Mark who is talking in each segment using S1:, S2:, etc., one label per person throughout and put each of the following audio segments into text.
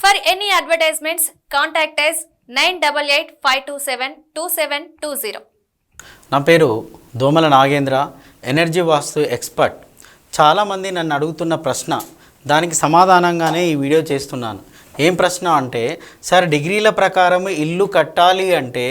S1: For any advertisements, contact us 9885272720.
S2: నా పేరు దోమల నాగేంద్ర, ఎనర్జీ వాస్తు ఎక్స్పర్ట్. చాలామంది నన్ను అడుగుతున్న ప్రశ్న, దానికి సమాధానంగానే ఈ వీడియో చేస్తున్నాను. ఏం ప్రశ్న అంటే, సార్ డిగ్రీల ప్రకారం ఇల్లు కట్టాలి అంటే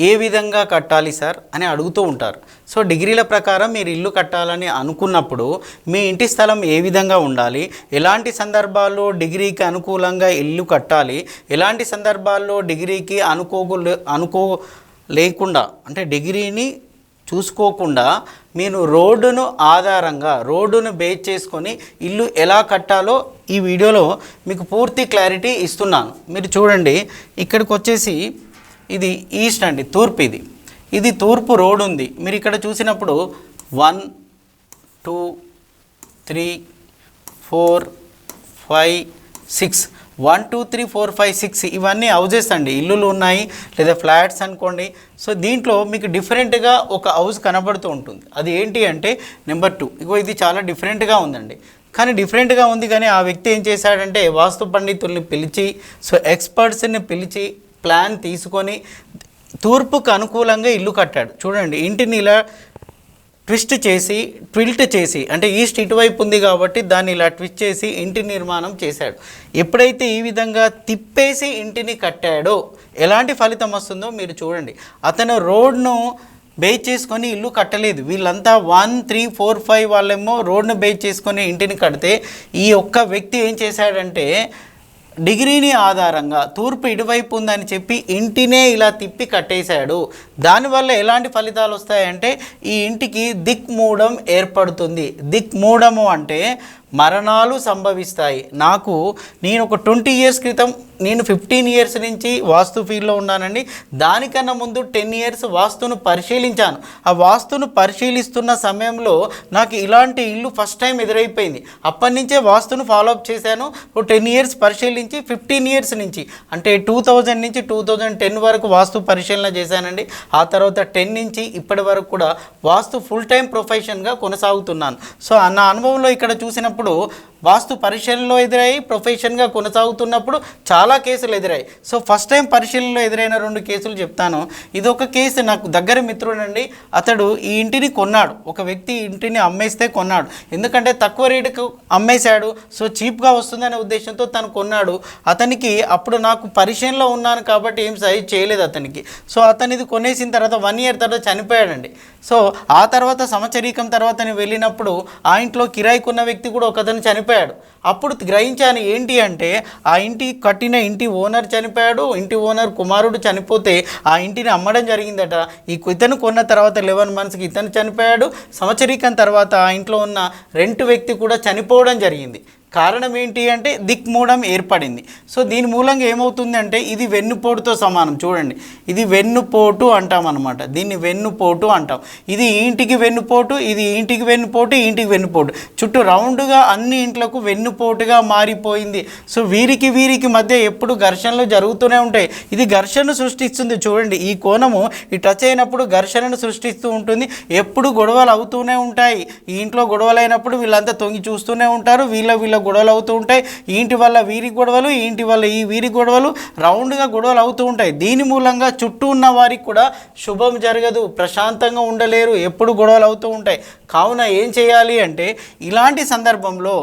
S2: ఏ విధంగా కట్టాలి సార్ అని అడుగుతూ ఉంటారు. సో డిగ్రీల ప్రకారం మీరు ఇల్లు కట్టాలని అనుకున్నప్పుడు మీ ఇంటి స్థలం ఏ విధంగా ఉండాలి, ఎలాంటి సందర్భాల్లో డిగ్రీకి అనుకూలంగా ఇల్లు కట్టాలి, ఎలాంటి సందర్భాల్లో డిగ్రీకి లేకుండా అంటే డిగ్రీని చూసుకోకుండా మీరు రోడ్డును బేస్ చేసుకొని ఇల్లు ఎలా కట్టాలో ఈ వీడియోలో మీకు పూర్తి క్లారిటీ ఇస్తున్నాను. మీరు చూడండి, ఇక్కడికి వచ్చేసి ఇది ఈస్ట్ అండి, తూర్పు. ఇది తూర్పు రోడ్ ఉంది. మీరు ఇక్కడ చూసినప్పుడు 1 2 3 4 5 6 1 2 3 4 5 6 ఇవన్నీ హౌజెస్ అండి, ఇల్లులు ఉన్నాయి లేదా ఫ్లాట్స్ అనుకోండి. సో దీంట్లో మీకు డిఫరెంట్గా ఒక హౌస్ కనబడుతూ ఉంటుంది. అది ఏంటి అంటే నెంబర్ 2. ఇగో ఇది చాలా డిఫరెంట్గా ఉందండి. కానీ డిఫరెంట్గా ఉంది, కానీ ఆ వ్యక్తి ఏం చేశాడంటే వాస్తు పండితుల్ని పిలిచి, సో ఎక్స్పర్ట్స్ని పిలిచి ప్లాన్ తీసుకొని తూర్పుకు అనుకూలంగా ఇల్లు కట్టాడు. చూడండి, ఇంటిని ఇలా ట్విల్ట్ చేసి అంటే ఈస్ట్ ఇటువైపు ఉంది కాబట్టి దాన్ని ఇలా ట్విస్ట్ చేసి ఇంటి నిర్మాణం చేశాడు. ఎప్పుడైతే ఈ విధంగా తిప్పేసి ఇంటిని కట్టాడో ఎలాంటి ఫలితం వస్తుందో మీరు చూడండి. అతను రోడ్ను బేస్ చేసుకొని ఇల్లు కట్టలేదు. వీళ్ళంతా 1 3 4 5 వాళ్ళేమో రోడ్ను బేస్ చేసుకొని ఇంటిని కడితే, ఈ ఒక్క వ్యక్తి ఏం చేశాడంటే డిగ్రీని ఆధారంగా తూర్పు ఇటువైపు ఉందని చెప్పి ఇంటినే ఇలా తిప్పి కట్టేశాడు. దానివల్ల ఎలాంటి ఫలితాలు వస్తాయంటే ఈ ఇంటికి దిక్మూఢం ఏర్పడుతుంది. దిక్మూఢము అంటే మరణాలు సంభవిస్తాయి. నేను ఒక 20 ఇయర్స్ క్రితం, నేను 15 ఇయర్స్ నుంచి వాస్తు ఫీల్డ్లో ఉన్నానండి. దానికన్నా ముందు 10 ఇయర్స్ వాస్తును పరిశీలించాను. ఆ వాస్తును పరిశీలిస్తున్న సమయంలో నాకు ఇలాంటి ఇల్లు ఫస్ట్ టైం ఎదురైపోయింది. అప్పటి నుంచే వాస్తును ఫాలోఅప్ చేశాను. 10 ఇయర్స్ పరిశీలించి 15 ఇయర్స్ నుంచి అంటే 2000 నుంచి 2010 వరకు వాస్తు పరిశీలన చేశానండి. ఆ తర్వాత 10 నుంచి ఇప్పటి వరకు కూడా వాస్తు ఫుల్ టైం ప్రొఫెషన్గా కొనసాగుతున్నాను. సో నా అనుభవంలో ఇక్కడ చూసినప్పుడు వాస్తు పరిశీలనలో ఎదురయ్యి ప్రొఫెషన్గా కొనసాగుతున్నప్పుడు చాలా కేసులు ఎదురాయి. సో ఫస్ట్ టైం పరిశీలనలో ఎదురైన 2 కేసులు చెప్తాను. ఇదొక కేసు, నాకు దగ్గర మిత్రుడండి. అతడు ఈ ఇంటిని కొన్నాడు. ఒక వ్యక్తి ఇంటిని అమ్మేస్తే కొన్నాడు. ఎందుకంటే తక్కువ రేటుకు అమ్మేశాడు, సో చీప్గా వస్తుందనే ఉద్దేశంతో తను కొన్నాడు. అతనికి అప్పుడు నాకు పరిశీలనలో ఉన్నాను కాబట్టి ఏం సజెస్ట్ చేయలేదు అతనికి. సో అతను ఇది కొనేసిన తర్వాత 1 ఇయర్ తర్వాత చనిపోయాడండి. సో ఆ తర్వాత సంవత్సరీకం తర్వాత నేను వెళ్ళినప్పుడు ఆ ఇంట్లో కిరాయికున్న వ్యక్తి కూడా ఒకతను చనిపోయాడు. అప్పుడు గ్రహించాను ఏంటి అంటే ఆ ఇంటి కట్టిన ఇంటి ఓనర్ చనిపోయాడు. ఇంటి ఓనర్ కుమారుడు చనిపోతే ఆ ఇంటిని అమ్మడం జరిగిందట. ఇతను కొన్న తర్వాత 11 మంత్స్కి ఇతను చనిపోయాడు. సంవత్సరీకం తర్వాత ఆ ఇంట్లో ఉన్న రెంట్ వ్యక్తి కూడా చనిపోవడం జరిగింది. కారణం ఏంటి అంటే దిక్మూఢం ఏర్పడింది. సో దీని మూలంగా ఏమవుతుంది అంటే ఇది వెన్నుపోటుతో సమానం. చూడండి, ఇది వెన్నుపోటు అంటాం అనమాట. దీన్ని వెన్నుపోటు అంటాం. ఇది ఇంటికి వెన్నుపోటు, ఇది ఇంటికి వెన్నుపోటు, ఇంటికి వెన్నుపోటు, చుట్టూ రౌండ్గా అన్ని ఇంట్లకు వెన్నుపోటుగా మారిపోయింది. సో వీరికి మధ్య ఎప్పుడు ఘర్షణలు జరుగుతూనే ఉంటాయి. ఇది ఘర్షణను సృష్టిస్తుంది. చూడండి, ఈ కోణము ఈ టచ్ అయినప్పుడు ఘర్షణను సృష్టిస్తూ ఉంటుంది. ఎప్పుడు గొడవలు అవుతూనే ఉంటాయి. ఈ ఇంట్లో గొడవలు అయినప్పుడు వీళ్ళంతా తొంగి చూస్తూనే ఉంటారు. వీళ్ళ గొడవలు అవుతూ ఉంటాయి. ఈ ఇంటి వల్ల వీరి గొడవలు, ఈ ఇంటి వల్ల వీరి గొడవలు, రౌండ్గా గొడవలు అవుతూ ఉంటాయి. దీని మూలంగా చుట్టూ ఉన్న వారికి కూడా శుభం జరగదు, ప్రశాంతంగా ఉండలేరు, ఎప్పుడు గొడవలు అవుతూ ఉంటాయి. కావున ఏం చేయాలి అంటే ఇలాంటి సందర్భంలో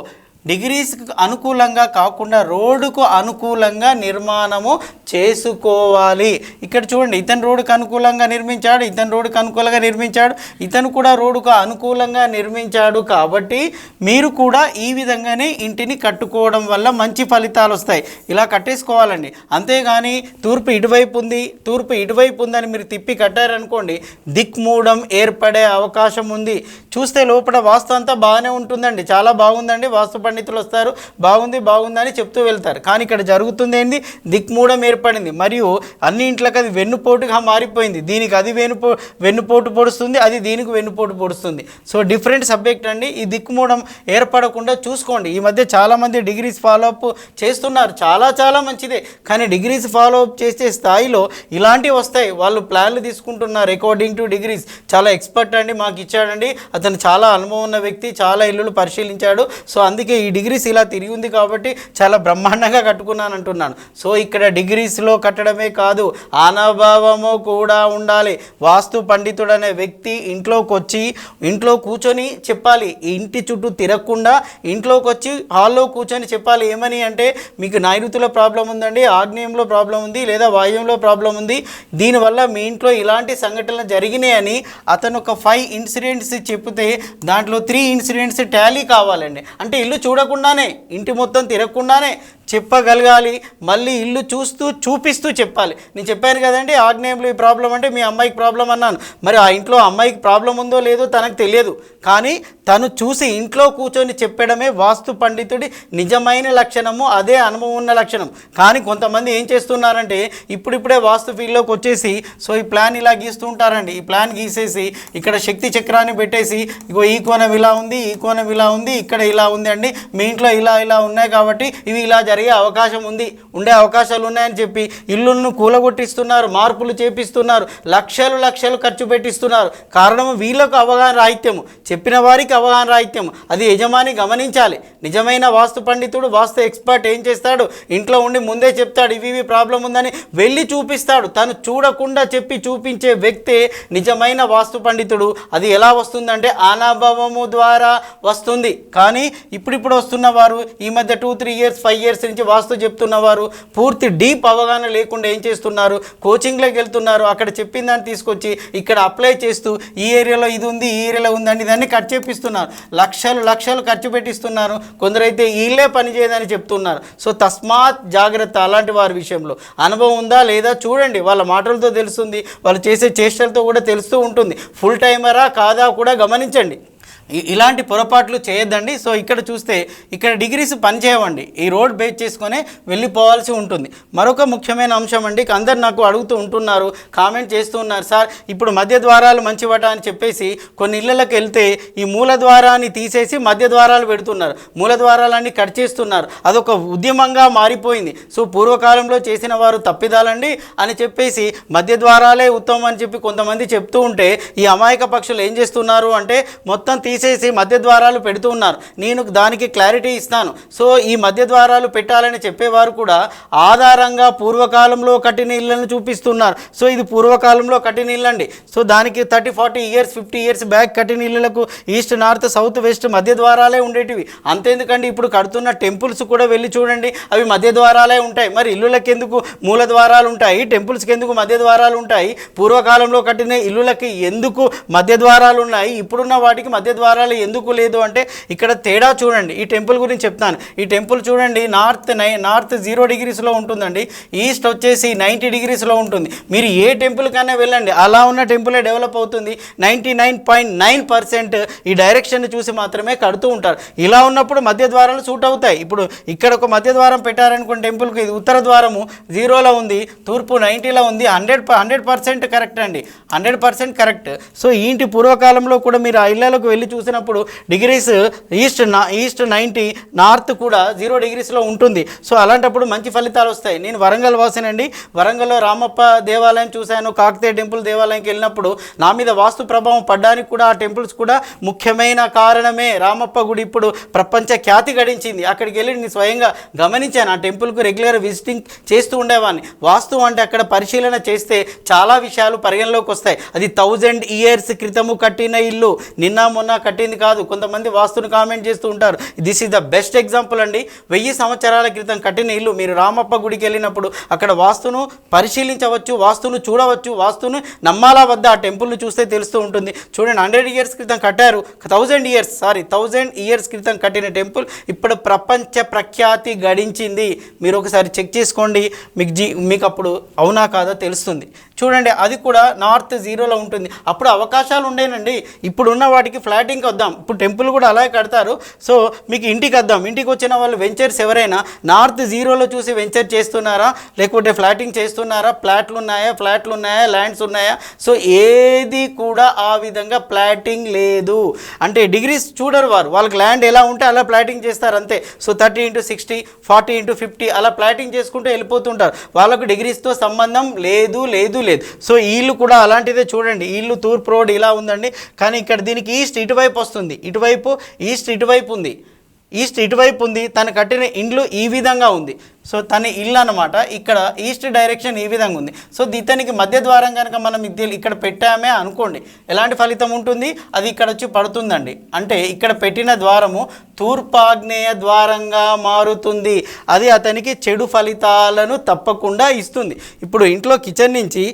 S2: డిగ్రీస్కి అనుకూలంగా కాకుండా రోడ్డుకు అనుకూలంగా నిర్మాణము చేసుకోవాలి. ఇక్కడ చూడండి, ఇతను రోడ్డుకు అనుకూలంగా నిర్మించాడు, ఇతను రోడ్డుకు అనుకూలంగా నిర్మించాడు, ఇతను కూడా రోడ్డుకు అనుకూలంగా నిర్మించాడు. కాబట్టి మీరు కూడా ఈ విధంగానే ఇంటిని కట్టుకోవడం వల్ల మంచి ఫలితాలు వస్తాయి. ఇలా కట్టేసుకోవాలండి. అంతేగాని తూర్పు ఇటువైపు ఉందని మీరు తిప్పి కట్టారనుకోండి, దిక్మూఢం ఏర్పడే అవకాశం ఉంది. చూస్తే లోపల వాస్తు అంతా బాగానే ఉంటుందండి, చాలా బాగుందండి, వాస్తు పండితులు వస్తారు, బాగుందని చెప్తూ వెళ్తారు. కానీ ఇక్కడ జరుగుతుంది ఏంది, దిక్మూఢం ఏర్పడింది. మరియు అన్ని ఇంట్లోకి అది వెన్నుపోటుగా మారిపోయింది. దీనికి అది వెన్నుపోటు పొడుస్తుంది, అది దీనికి వెన్నుపోటు పొడుస్తుంది. సో డిఫరెంట్ సబ్జెక్ట్ అండి. ఈ దిక్మూఢం ఏర్పడకుండా చూసుకోండి. ఈ మధ్య చాలామంది డిగ్రీస్ ఫాలోఅప్ చేస్తున్నారు, చాలా మంచిదే. కానీ డిగ్రీస్ ఫాలోఅప్ చేసే స్థాయిలో ఇలాంటివి వస్తాయి. వాళ్ళు ప్లాన్లు తీసుకుంటున్నారు అకార్డింగ్ టు డిగ్రీస్. చాలా ఎక్స్పర్ట్ అండి, మాకు ఇచ్చాడండి, అతను చాలా అనుభవం ఉన్న వ్యక్తి, చాలా ఇల్లులు పరిశీలించాడు. సో అందుకే ఈ డిగ్రీస్ ఇలా తిరిగి ఉంది కాబట్టి చాలా బ్రహ్మాండంగా కట్టుకున్నాను అంటున్నాను. సో ఇక్కడ డిగ్రీస్లో కట్టడమే కాదు, అనుభవము కూడా ఉండాలి. వాస్తు పండితుడు అనే వ్యక్తి ఇంట్లోకి వచ్చి ఇంట్లో కూర్చొని చెప్పాలి. ఇంటి చుట్టూ తిరగకుండా ఇంట్లోకి వచ్చి హాల్లో కూర్చొని చెప్పాలి. ఏమని అంటే, మీకు నైరుతిలో ప్రాబ్లం ఉందండి, ఆగ్నేయంలో ప్రాబ్లం ఉంది, లేదా వాయువులో ప్రాబ్లం ఉంది, దీనివల్ల మీ ఇంట్లో ఇలాంటి సంఘటనలు జరిగినాయని అతను ఒక 5 ఇన్సిడెంట్స్ చెప్తే దాంట్లో 3 ఇన్సిడెంట్స్ టాలీ కావాలండి. అంటే ఇల్లు చూడకుండానే, ఇంటి మొత్తం తిరగకుండానే చెప్పగలగాలి. మళ్ళీ ఇల్లు చూపిస్తూ చెప్పాలి. నేను చెప్పాను కదండి, ఆగ్నేయంలో ఈ ప్రాబ్లం అంటే మీ అమ్మాయికి ప్రాబ్లం అన్నాను. మరి ఆ ఇంట్లో అమ్మాయికి ప్రాబ్లం ఉందో లేదో తనకు తెలియదు, కానీ తను చూసి ఇంట్లో కూర్చొని చెప్పడమే వాస్తు పండితుడి నిజమైన లక్షణము, అదే అనుభవం ఉన్న లక్షణం. కానీ కొంతమంది ఏం చేస్తున్నారంటే, ఇప్పుడిప్పుడే వాస్తు ఫీల్డ్లోకి వచ్చేసి సో ఈ ప్లాన్ ఇలా గీస్తూ ఉంటారండి. ఈ ప్లాన్ గీసేసి ఇక్కడ శక్తి చక్రాన్ని పెట్టేసి, ఇగో ఈ కోణం ఇలా ఉంది, ఈ కోణం ఇలా ఉంది, ఇక్కడ ఇలా ఉంది అండి, మీ ఇంట్లో ఇలా ఉన్నాయి కాబట్టి ఇవి ఇలా జరిగే అవకాశం ఉంది, ఉండే అవకాశాలు ఉన్నాయని చెప్పి ఇల్లులను కూలగొట్టిస్తున్నారు, మార్పులు చేపిస్తున్నారు, లక్షలు ఖర్చు పెట్టిస్తున్నారు. కారణం వీళ్ళకు అవగాహన రాహిత్యము, చెప్పిన వారికి అవగాహన రాహిత్యము. అది యజమాని గమనించాలి. నిజమైన వాస్తు పండితుడు, వాస్తు ఎక్స్పర్ట్ ఏం చేస్తాడు, ఇంట్లో ఉండి ముందే చెప్తాడు ఇవి ప్రాబ్లం ఉందని, వెళ్ళి చూపిస్తాడు. తను చూడకుండా చెప్పి చూపించే వ్యక్తే నిజమైన వాస్తు పండితుడు. అది ఎలా వస్తుందంటే అనుభవము ద్వారా వస్తుంది. కానీ ఇప్పుడు వస్తున్న వారు ఈ మధ్య 2-3 ఇయర్స్ 5 ఇయర్స్ నుంచి వాస్తు చెప్తున్నవారు పూర్తి డీప్ అవగాహన లేకుండా ఏం చేస్తున్నారు, కోచింగ్లోకి వెళ్తున్నారు. అక్కడ చెప్పిన దాన్ని తీసుకొచ్చి ఇక్కడ అప్లై చేస్తూ ఈ ఏరియాలో ఇది ఉంది, ఈ ఏరియాలో ఉందండి, దాన్ని కట్ చేపిస్తున్నారు. లక్షలు ఖర్చు పెట్టిస్తున్నారు. కొందరైతే వీళ్ళే పని చేయదని చెప్తున్నారు. సో తస్మాత్ జాగ్రత్త. అలాంటి వారి విషయంలో అనుభవం ఉందా లేదా చూడండి. వాళ్ళ మాటలతో తెలుస్తుంది, వాళ్ళు చేసే చేష్టలతో కూడా తెలుస్తూ ఉంటుంది. ఫుల్ టైమరా కాదా కూడా గమనించండి. ఇలాంటి పొరపాట్లు చేయొద్దండి. సో ఇక్కడ చూస్తే ఇక్కడ డిగ్రీస్ పనిచేయవండి, ఈ రోడ్ బేస్ చేసుకొని వెళ్ళిపోవాల్సి ఉంటుంది. మరొక ముఖ్యమైన అంశం అండి, అందరు నాకు అడుగుతూ ఉంటున్నారు, కామెంట్ చేస్తూ ఉన్నారు, సార్ ఇప్పుడు మధ్య ద్వారాలు మంచివట అని చెప్పేసి కొన్ని ఇళ్ళకి వెళ్తే ఈ మూల ద్వారాన్ని తీసేసి మధ్య ద్వారాలు పెడుతున్నారు, మూల ద్వారాలన్నీ కట్ చేస్తున్నారు. అదొక ఉద్యమంగా మారిపోయింది. సో పూర్వకాలంలో చేసిన వారు తప్పిదాలండి అని చెప్పేసి మధ్య ద్వారాలే ఉత్తమం అని చెప్పి కొంతమంది చెప్తూ ఉంటే, ఈ అమాయక పక్షులు ఏం చేస్తున్నారు అంటే మొత్తం తీసేసి మధ్య ద్వారాలు పెడుతూ ఉన్నారు. నేను దానికి క్లారిటీ ఇస్తాను. సో ఈ మధ్య ద్వారాలు పెట్టాలని చెప్పేవారు కూడా ఆధారంగా పూర్వకాలంలో కట్టిన ఇళ్లను చూపిస్తున్నారు. సో ఇది పూర్వకాలంలో కట్టిన ఇల్లండి. సో దానికి 30-40 ఇయర్స్ 50 ఇయర్స్ బ్యాక్ కట్టిన ఇళ్ళకు ఈస్ట్ నార్త్ సౌత్ వెస్ట్ మధ్య ద్వారాలే ఉండేటివి. అంతేందుకండి, ఇప్పుడు కడుతున్న టెంపుల్స్ కూడా వెళ్ళి చూడండి, అవి మధ్య ద్వారాలే ఉంటాయి. మరి ఇల్లులకి ఎందుకు మూల ద్వారాలు ఉంటాయి, టెంపుల్స్కి ఎందుకు మధ్య ద్వారాలు ఉంటాయి? పూర్వకాలంలో కట్టిన ఇల్లులకి ఎందుకు మధ్య ద్వారాలు ఉన్నాయి, ఇప్పుడున్న వాటికి మధ్య ద్వారాలు ఎందుకు లేదు అంటే ఇక్కడ తేడా చూడండి. ఈ టెంపుల్ గురించి చెప్తాను. ఈ టెంపుల్ చూడండి, నార్త్ 0 డిగ్రీస్లో ఉంటుందండి, ఈస్ట్ వచ్చేసి 90 డిగ్రీస్లో ఉంటుంది. మీరు ఏ టెంపుల్ కన్నా వెళ్ళండి, అలా ఉన్న టెంపులే డెవలప్ అవుతుంది. 99.9% ఈ డైరెక్షన్ చూసి మాత్రమే కడుతూ ఉంటారు. ఇలా ఉన్నప్పుడు మధ్య ద్వారాలు సూట్ అవుతాయి. ఇప్పుడు ఇక్కడ ఒక మధ్య ద్వారం పెట్టారనుకోండి టెంపుల్కి, ఇది ఉత్తర ద్వారము 0లో ఉంది, తూర్పు 90లో ఉంది. 100% కరెక్ట్ అండి, 100% కరెక్ట్. సో ఇంటి పూర్వకాలంలో కూడా మీరు ఆ ఇళ్లలోకి వెళ్ళి చూసినప్పుడు డిగ్రీస్ ఈస్ట్ 90, నార్త్ కూడా 0 డిగ్రీస్లో ఉంటుంది. సో అలాంటప్పుడు మంచి ఫలితాలు వస్తాయి. నేను వరంగల్ వాసినండి. వరంగల్లో రామప్ప దేవాలయం చూశాను, కాకతీయ టెంపుల్ దేవాలయంకి వెళ్ళినప్పుడు నా మీద వాస్తు ప్రభావం పడ్డానికి కూడా ఆ టెంపుల్స్ కూడా ముఖ్యమైన కారణమే. రామప్ప గుడి ఇప్పుడు ప్రపంచ ఖ్యాతి గడించింది. అక్కడికి వెళ్ళి నేను స్వయంగా గమనించాను. ఆ టెంపుల్కు రెగ్యులర్ విజిటింగ్ చేస్తూ ఉండేవాడిని. వాస్తు అంటే అక్కడ పరిశీలన చేస్తే చాలా విషయాలు పరిగణలోకి వస్తాయి. అది 1000 ఇయర్స్ క్రితము కట్టిన ఇల్లు, నిన్న మొన్న కట్టింది కాదు. కొంతమంది వాస్తును కామెంట్ చేస్తూ ఉంటారు. This is the best example అండి. 1000 సంవత్సరాల క్రితం కట్టిన ఇల్లు. మీరు రామప్ప గుడికి వెళ్ళినప్పుడు అక్కడ వాస్తును పరిశీలించవచ్చు, వాస్తును చూడవచ్చు, వాస్తును నమ్మాలా వద్ద ఆ టెంపుల్ను చూస్తే తెలుస్తూ ఉంటుంది. చూడండి, 100 ఇయర్స్ క్రితం కట్టారు, 1000 ఇయర్స్ క్రితం కట్టిన టెంపుల్ ఇప్పుడు ప్రపంచ ప్రఖ్యాతి గడించింది. మీరు ఒకసారి చెక్ చేసుకోండి, మీకు అప్పుడు అవునా కాదా తెలుస్తుంది. చూడండి, అది కూడా నార్త్ 0లో ఉంటుంది. అప్పుడు అవకాశాలు ఉండేనండి. ఇప్పుడు ఉన్న వాటికి ఫ్లాటింగ్కి వద్దాం. ఇప్పుడు టెంపుల్ కూడా అలాగే కడతారు. సో మీకు ఇంటికి వద్దాం. ఇంటికి వచ్చిన వాళ్ళు వెంచర్స్ ఎవరైనా నార్త్ 0లో చూసి వెంచర్ చేస్తున్నారా, లేకపోతే ఫ్లాటింగ్ చేస్తున్నారా, ఫ్లాట్లు ఉన్నాయా, ల్యాండ్స్ ఉన్నాయా? సో ఏది కూడా ఆ విధంగా ఫ్లాటింగ్ లేదు. అంటే డిగ్రీస్ చూడరు వారు, వాళ్ళకి ల్యాండ్ ఎలా ఉంటే అలా ఫ్లాటింగ్ చేస్తారు అంతే. సో 30x60, 40x50 అలా ఫ్లాటింగ్ చేసుకుంటూ వెళ్ళిపోతుంటారు. వాళ్ళకు డిగ్రీస్తో సంబంధం లేదు. సో ఈ ఇల్లు కూడా అలాంటిదే. చూడండి, ఈ ఇల్లు తూర్పు రోడ్ ఇలా ఉందండి, కానీ ఇక్కడ దీనికి ఈస్ట్ ఇటువైపు వస్తుంది, ఈస్ట్ ఇటువైపు ఉంది. ఈస్ట్ ఇటువైపు ఉంది, తను కట్టిన ఇండ్లు ఈ విధంగా ఉంది. సో తన ఇల్లు అనమాట ఇక్కడ ఈస్ట్ డైరెక్షన్ ఈ విధంగా ఉంది. సో ఇతనికి మధ్య ద్వారం కనుక మనం ఇక్కడ పెట్టామే అనుకోండి, ఎలాంటి ఫలితం ఉంటుంది, అది ఇక్కడ వచ్చి పడుతుందండి. అంటే ఇక్కడ పెట్టిన ద్వారము తూర్పాగ్నేయ ద్వారంగా మారుతుంది. అది అతనికి చెడు ఫలితాలను తప్పకుండా ఇస్తుంది. ఇప్పుడు ఇంట్లో కిచెన్ నుంచి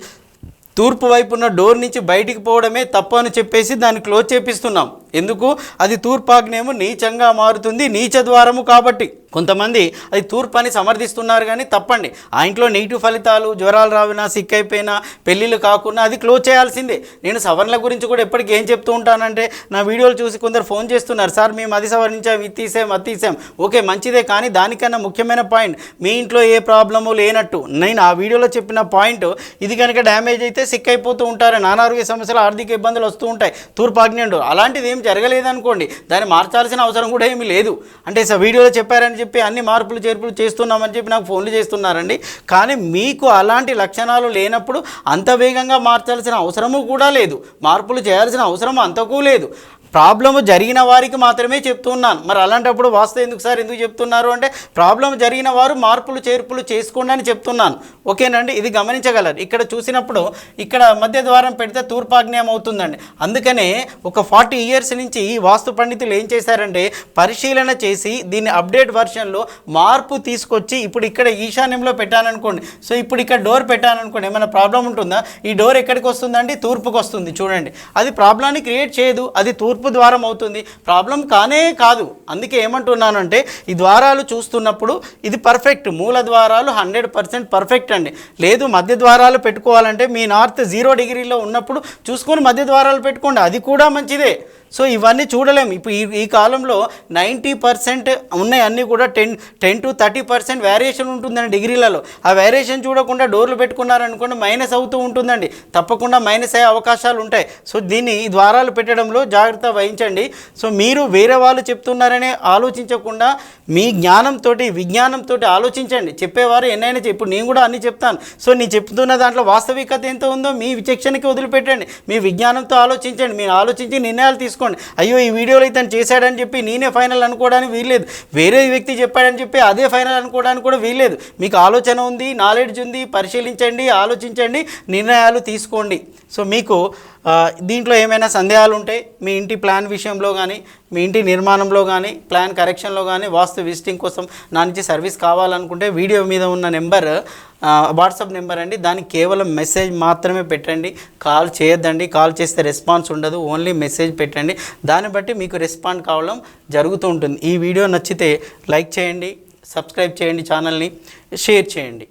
S2: తూర్పు వైపు ఉన్న డోర్ నుంచి బయటికి పోవడమే తప్పు అని చెప్పేసి దాన్ని క్లోజ్ చేపిస్తున్నాం. ఎందుకు? అది తూర్పాగ్నేయము నీచంగా మారుతుంది, నీచ ద్వారము కాబట్టి. కొంతమంది అది తూర్పు అని సమర్థిస్తున్నారు, కానీ తప్పండి. ఆ ఇంట్లో నెగిటివ్ ఫలితాలు, జ్వరాలు రావినా, సిక్ అయిపోయినా, పెళ్ళిళ్ళు కాకుండా అది క్లోజ్ చేయాల్సిందే. నేను సవరణల గురించి కూడా ఎప్పటికీ ఏం చెప్తూ ఉంటానంటే, నా వీడియోలు చూసి కొందరు ఫోన్ చేస్తున్నారు, సార్ మేము అది సవరించాం, ఇది తీసాం. ఓకే, మంచిదే, కానీ దానికన్నా ముఖ్యమైన పాయింట్ మీ ఇంట్లో ఏ ప్రాబ్లము లేనట్టు. నేను ఆ వీడియోలో చెప్పిన పాయింట్ ఇది కనుక డ్యామేజ్ అయితే సిక్ అయిపోతూ ఉంటారు, అనారోగ్య సమస్యలు, ఆర్థిక ఇబ్బందులు వస్తూ ఉంటాయి. తూర్పాగ్నేయుడు అలాంటిది ఏం జరగలేదనుకోండి, దాన్ని మార్చాల్సిన అవసరం కూడా ఏమీ లేదు. అంటే వీడియోలో చెప్పారని చెప్పి అన్ని మార్పులు చేర్పులు చేస్తున్నామని చెప్పి నాకు ఫోన్లు చేస్తున్నారండి. కానీ మీకు అలాంటి లక్షణాలు లేనప్పుడు అంత వేగంగా మార్చాల్సిన అవసరము కూడా లేదు, మార్పులు చేయాల్సిన అవసరం అంతకు లేదు. ప్రాబ్లము జరిగిన వారికి మాత్రమే చెప్తున్నాను. మరి అలాంటప్పుడు వాస్తవం ఎందుకు సార్ ఎందుకు చెప్తున్నారు అంటే, ప్రాబ్లం జరిగిన వారు మార్పులు చేర్పులు చేసుకోండి అని చెప్తున్నాను. ఓకేనండి, ఇది గమనించగలరు. ఇక్కడ చూసినప్పుడు ఇక్కడ మధ్య ద్వారం పెడితే తూర్పాగ్నేయం అవుతుందండి. అందుకనే ఒక 40 years నుంచి వాస్తు పండితులు ఏం చేశారంటే, పరిశీలన చేసి దీన్ని అప్డేట్ వర్షన్లో మార్పు తీసుకొచ్చి ఇప్పుడు ఇక్కడ ఈశాన్యంలో పెట్టాననుకోండి. సో ఇప్పుడు ఇక్కడ డోర్ పెట్టాననుకోండి, ఏమైనా ప్రాబ్లం ఉంటుందా? ఈ డోర్ ఎక్కడికి వస్తుందండి? తూర్పుకు వస్తుంది. చూడండి, అది ప్రాబ్లాన్ని క్రియేట్ చేయదు, అది తూర్పు ద్వారం అవుతుంది, ప్రాబ్లం కానే కాదు. అందుకే ఏమంటున్నానంటే, ఈ ద్వారాలు చూస్తున్నప్పుడు ఇది పర్ఫెక్ట్, మూల ద్వారాలు 100% పర్ఫెక్ట్ అండి. లేదు మధ్య ద్వారాలు పెట్టుకోవాలంటే మీ నార్త్ 0 degreeలో ఉన్నప్పుడు చూసుకొని మధ్య ద్వారాలు పెట్టుకోండి, అది కూడా మంచిదే. సో ఇవన్నీ చూడలేము. ఇప్పుడు ఈ కాలంలో 90% ఉన్నాయి, అన్నీ కూడా 10 to 30% వేరియేషన్ ఉంటుందండి డిగ్రీలలో. ఆ వేరియేషన్ చూడకుండా డోర్లు పెట్టుకున్నారనుకోండి, మైనస్ అవుతూ ఉంటుందండి, తప్పకుండా మైనస్ అయ్యే అవకాశాలు ఉంటాయి. సో దీన్ని ఈ ద్వారాలు పెట్టడంలో జాగ్రత్త వహించండి. సో మీరు వేరే వాళ్ళు చెప్తున్నారని ఆలోచించకుండా మీ జ్ఞానంతో విజ్ఞానంతో ఆలోచించండి. చెప్పేవారు ఎన్నైనా ఇప్పుడు నేను కూడా అన్నీ చెప్తాను. సో నేను చెప్తున్న దాంట్లో వాస్తవికత ఎంత ఉందో మీ విచక్షణకి వదిలిపెట్టండి, మీ విజ్ఞానంతో ఆలోచించండి. మీరు ఆలోచించి నిర్ణయాలు తీసుకోండి. అయ్యో ఈ వీడియోలో ఇతను చేశాడని చెప్పి నేనే ఫైనల్ అనుకోవడానికి వీల్లేదు, వేరే వ్యక్తి చెప్పాడని చెప్పి అదే ఫైనల్ అనుకోవడానికి కూడా వీల్లేదు. మీకు ఆలోచన ఉంది, నాలెడ్జ్ ఉంది, పరిశీలించండి, ఆలోచించండి, నిర్ణయాలు తీసుకోండి. సో మీకు దీంట్లో ఏమైనా సందేహాలు ఉంటే మీ ఇంటి ప్లాన్ విషయంలో కానీ, మీ ఇంటి నిర్మాణంలో కానీ, ప్లాన్ కరెక్షన్లో కానీ, వాస్తు విజిటింగ్ కోసం నా నుంచి సర్వీస్ కావాలనుకుంటే వీడియో మీద ఉన్న నెంబర్ వాట్సాప్ నెంబర్ అండి. దానికి కేవలం మెసేజ్ మాత్రమే పెట్టండి, కాల్ చేయొద్దండి. కాల్ చేస్తే రెస్పాన్స్ ఉండదు, ఓన్లీ మెసేజ్ పెట్టండి. దాన్ని బట్టి మీకు రెస్పాండ్ కావడం జరుగుతూ ఉంటుంది. ఈ వీడియో నచ్చితే లైక్ చేయండి, సబ్స్క్రైబ్ చేయండి, ఛానల్ని షేర్ చేయండి.